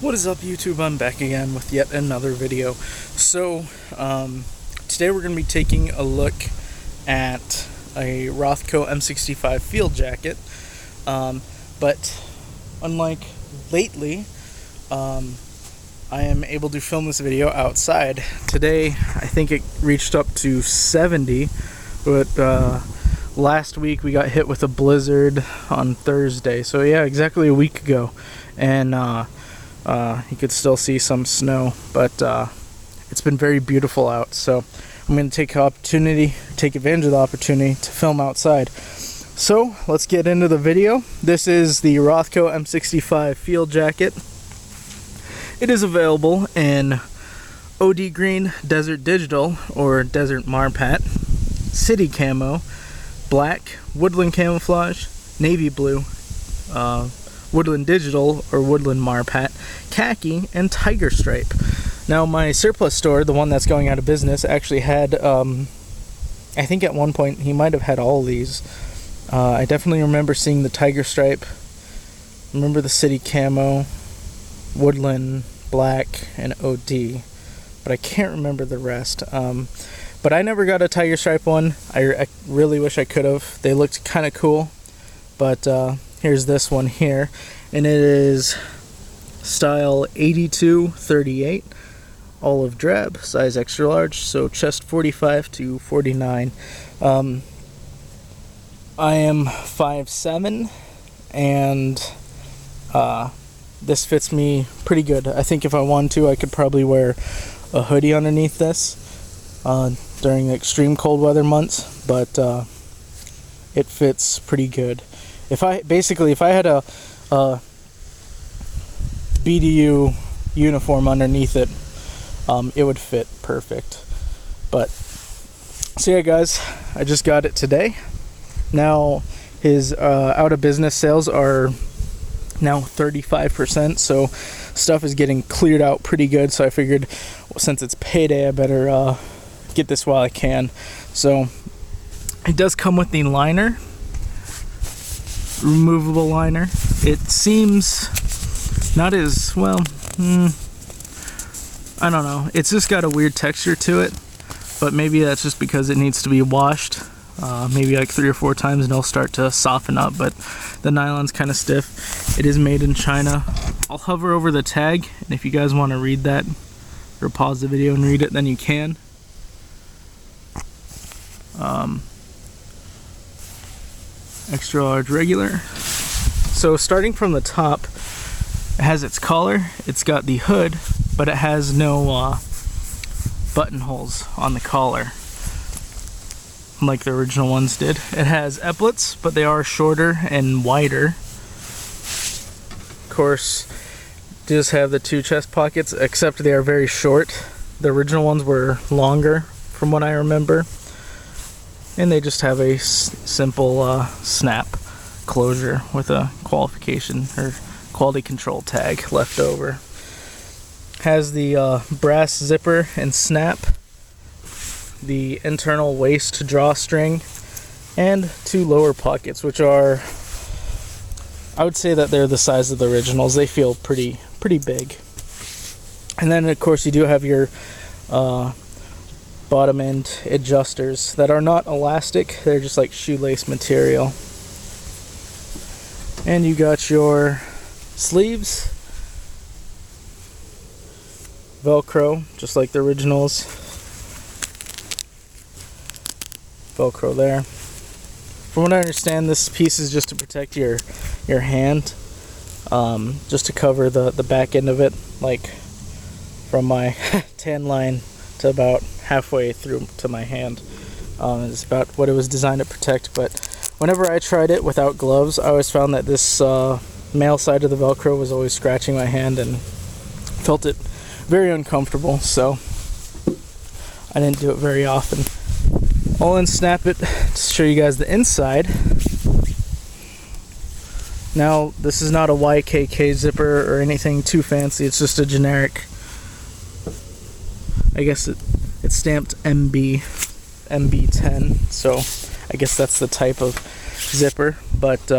What is up, YouTube? I'm back again with yet another video. So today we're going to be taking a look at a Rothco M65 field jacket, but unlike lately, I am able to film this video outside. Today I think it reached up to 70, but last week we got hit with a blizzard on Thursday, so yeah, exactly a week ago, and you could still see some snow, but it's been very beautiful out, so I'm going to take advantage of the opportunity to film outside. So let's get into the video. This is the Rothco M65 field jacket. It is available in OD Green, Desert Digital, or Desert Marpat, City Camo, Black, Woodland Camouflage, Navy Blue, Woodland Digital or Woodland Marpat, Khaki, and Tiger Stripe. Now my surplus store, the one that's going out of business, actually had, I think at one point he might have had all these. I definitely remember seeing the Tiger Stripe, remember the City Camo, Woodland, Black, and OD, but I can't remember the rest. But I never got a Tiger Stripe one. I really wish I could have. They looked kind of cool, but here's this one here, and it is style 8238, olive drab, size extra large, so chest 45 to 49. I am 5'7", and this fits me pretty good. I think if I wanted to, I could probably wear a hoodie underneath this during the extreme cold weather months, but it fits pretty good. If I had a BDU uniform underneath it, it would fit perfect. But so yeah, guys, I just got it today. Now his out of business sales are now 35%, so stuff is getting cleared out pretty good. So I figured, since it's payday, I better get this while I can. So it does come with the liner, removable liner. It seems not as well, I don't know, it's just got a weird texture to it, but maybe that's just because it needs to be washed maybe like 3 or 4 times and it'll start to soften up, but the nylon's kind of stiff. It is made in China. I'll hover over the tag, and if you guys want to read that or pause the video and read it, then you can. Extra large regular. So starting from the top, it has its collar, it's got the hood, but it has no buttonholes on the collar like the original ones did. It has epaulets, but they are shorter and wider. Of course, it does have the 2 chest pockets, except they are very short. The original ones were longer from what I remember. And they just have a simple snap closure with a qualification or quality control tag left over. Has the brass zipper and snap, the internal waist drawstring, and 2 lower pockets, which are, I would say that they're the size of the originals. They feel pretty big. And then of course you do have your bottom end adjusters that are not elastic, they're just like shoelace material. And you got your sleeves, Velcro, just like the originals. Velcro there. From what I understand, this piece is just to protect your hand, just to cover the back end of it, like from my tan line to about halfway through to my hand. It's about what it was designed to protect, but whenever I tried it without gloves, I always found that this male side of the Velcro was always scratching my hand and felt it very uncomfortable, so I didn't do it very often. I'll unsnap it to show you guys the inside. Now, this is not a YKK zipper or anything too fancy, it's just a generic, I guess it's stamped MB10, so I guess that's the type of zipper. But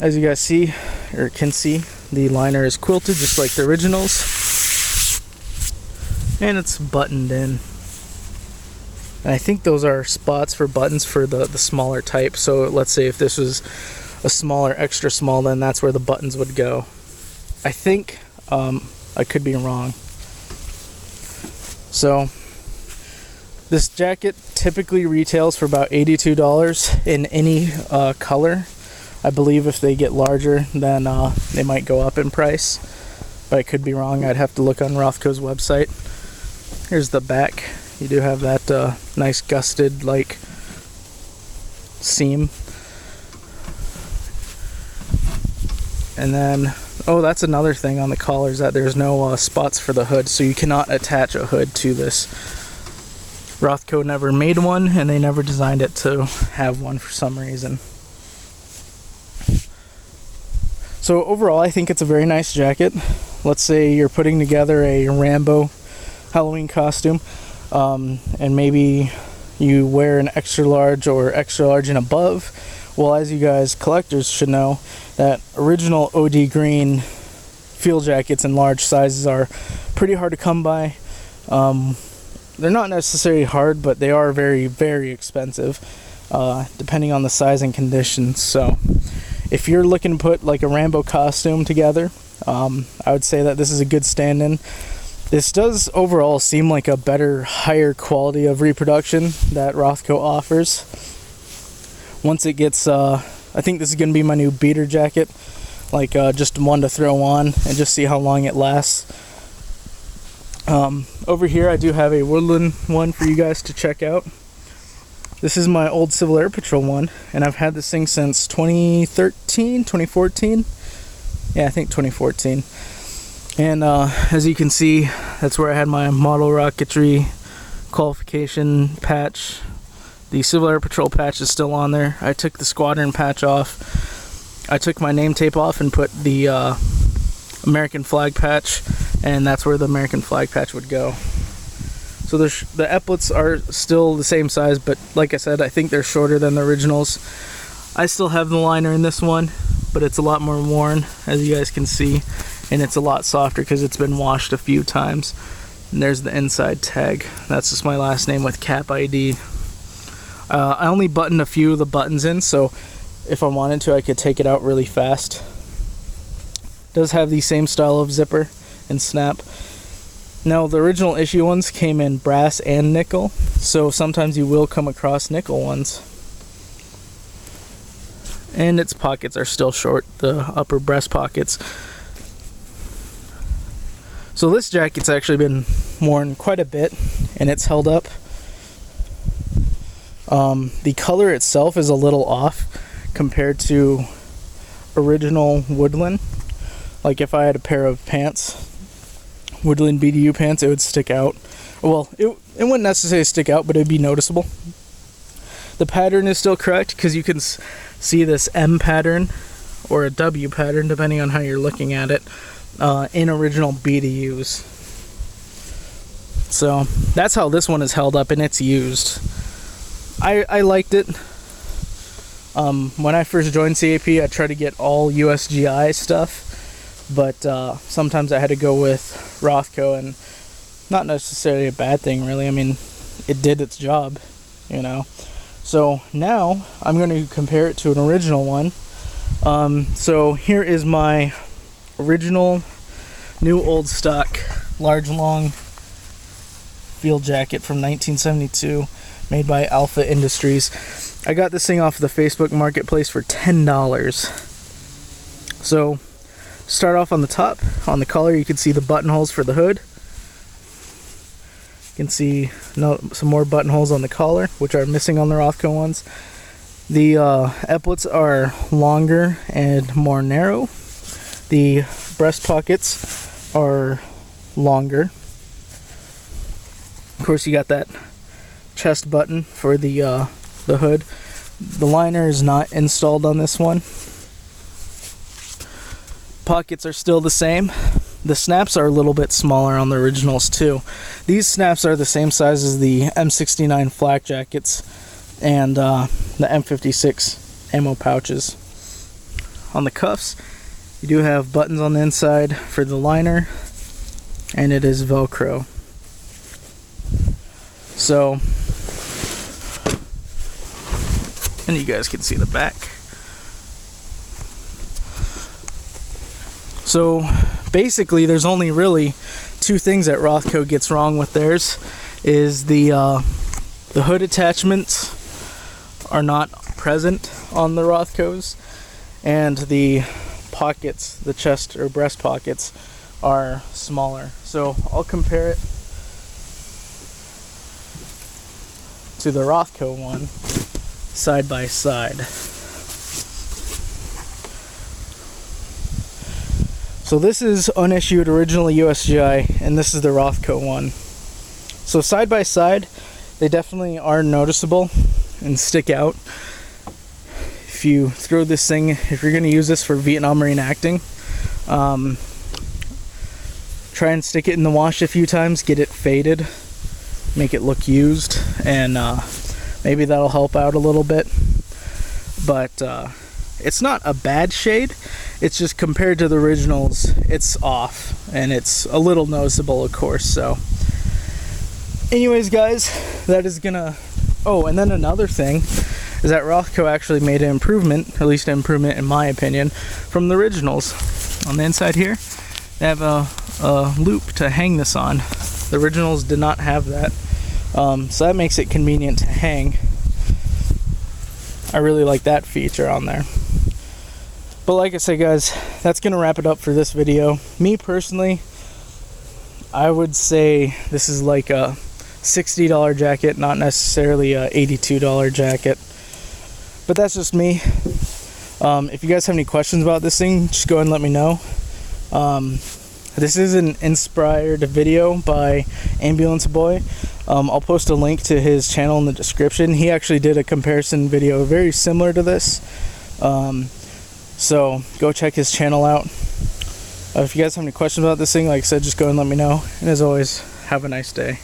as you guys see, or can see, The liner is quilted just like the originals, and it's buttoned in. And I think those are spots for buttons for the smaller type. So let's say if this was a smaller, extra small, then that's where the buttons would go. I think, I could be wrong. So this jacket typically retails for about $82 in any color. I believe if they get larger, then they might go up in price, but I could be wrong. I'd have to look on Rothco's website. Here's the back. You do have that nice gusted like seam. And then, oh, that's another thing on the collar, is that there's no spots for the hood, so you cannot attach a hood to this. Rothco never made one, and they never designed it to have one for some reason. So overall, I think it's a very nice jacket. Let's say you're putting together a Rambo Halloween costume, and maybe you wear an extra large or extra large and above. Well, as you guys collectors should know, that original OD green field jackets in large sizes are pretty hard to come by. They're not necessarily hard, but they are very, very expensive, depending on the size and conditions. So if you're looking to put like a Rambo costume together, I would say that this is a good stand-in. This does overall seem like a better, higher quality of reproduction that Rothco offers. Once it gets, I think this is going to be my new beater jacket, like just one to throw on and just see how long it lasts. Over here I do have a Woodland one for you guys to check out. This is my old Civil Air Patrol one, and I've had this thing since 2014. Yeah, I think 2014. And as you can see, that's where I had my model rocketry qualification patch. The Civil Air Patrol patch is still on there. I took the squadron patch off. I took my name tape off and put the American flag patch, and that's where the American flag patch would go. So the epaulets are still the same size, but like I said, I think they're shorter than the originals. I still have the liner in this one, but it's a lot more worn, as you guys can see, and it's a lot softer because it's been washed a few times. And there's the inside tag. That's just my last name with cap ID. I only buttoned a few of the buttons in, so if I wanted to, I could take it out really fast. It does have the same style of zipper and snap. Now, the original issue ones came in brass and nickel, so sometimes you will come across nickel ones. And its pockets are still short, the upper breast pockets. So this jacket's actually been worn quite a bit, and it's held up. The color itself is a little off compared to original Woodland. Like if I had a pair of pants, Woodland BDU pants, it would stick out. Well, it wouldn't necessarily stick out, but it'd be noticeable. The pattern is still correct because you can see this M pattern or a W pattern depending on how you're looking at it in original BDUs. So that's how this one is held up, and it's used. I liked it. When I first joined CAP, I tried to get all USGI stuff, but sometimes I had to go with Rothco, and not necessarily a bad thing, really. I mean, it did its job, you know. So now I'm going to compare it to an original one. So here is my original new old stock large long field jacket from 1972, made by Alpha Industries. I got this thing off the Facebook Marketplace for $10. So start off on the top. On the collar, you can see the buttonholes for the hood. You can see some more buttonholes on the collar, which are missing on the Rothco ones. The epaulets are longer and more narrow. The breast pockets are longer. Of course, you got that chest button for the hood. The liner is not installed on this one. Pockets are still the same. The snaps are a little bit smaller on the originals too. These snaps are the same size as the M69 flak jackets and the M56 ammo pouches. On the cuffs, You do have buttons on the inside for the liner, and it is Velcro. So, and you guys can see the back. So basically there's only really two things that Rothco gets wrong with theirs. Is the hood attachments are not present on the Rothcos, and the pockets, the chest or breast pockets, are smaller. So I'll compare it to the Rothco one side by side. So this is unissued, originally USGI, and this is the Rothco one. So side by side, they definitely are noticeable and stick out. If you throw this thing, if you're going to use this for Vietnam reenacting, try and stick it in the wash a few times, get it faded, make it look used, and maybe that'll help out a little bit. But it's not a bad shade, it's just compared to the originals, it's off, and it's a little noticeable, of course. So anyways, guys, that is gonna... Oh, and then another thing is that Rothco actually made an improvement, or at least an improvement in my opinion, from the originals. On the inside here, they have a loop to hang this on. The originals did not have that, so that makes it convenient to hang. I really like that feature on there. But like I said, guys, that's gonna wrap it up for this video. Me personally, I would say this is like a $60 jacket, not necessarily a $82 jacket. But that's just me. If you guys have any questions about this thing, just go ahead and let me know. This is an inspired video by Ambulance Boy. I'll post a link to his channel in the description. He actually did a comparison video very similar to this. So go check his channel out. If you guys have any questions about this thing, like I said, just go and let me know. And as always, have a nice day.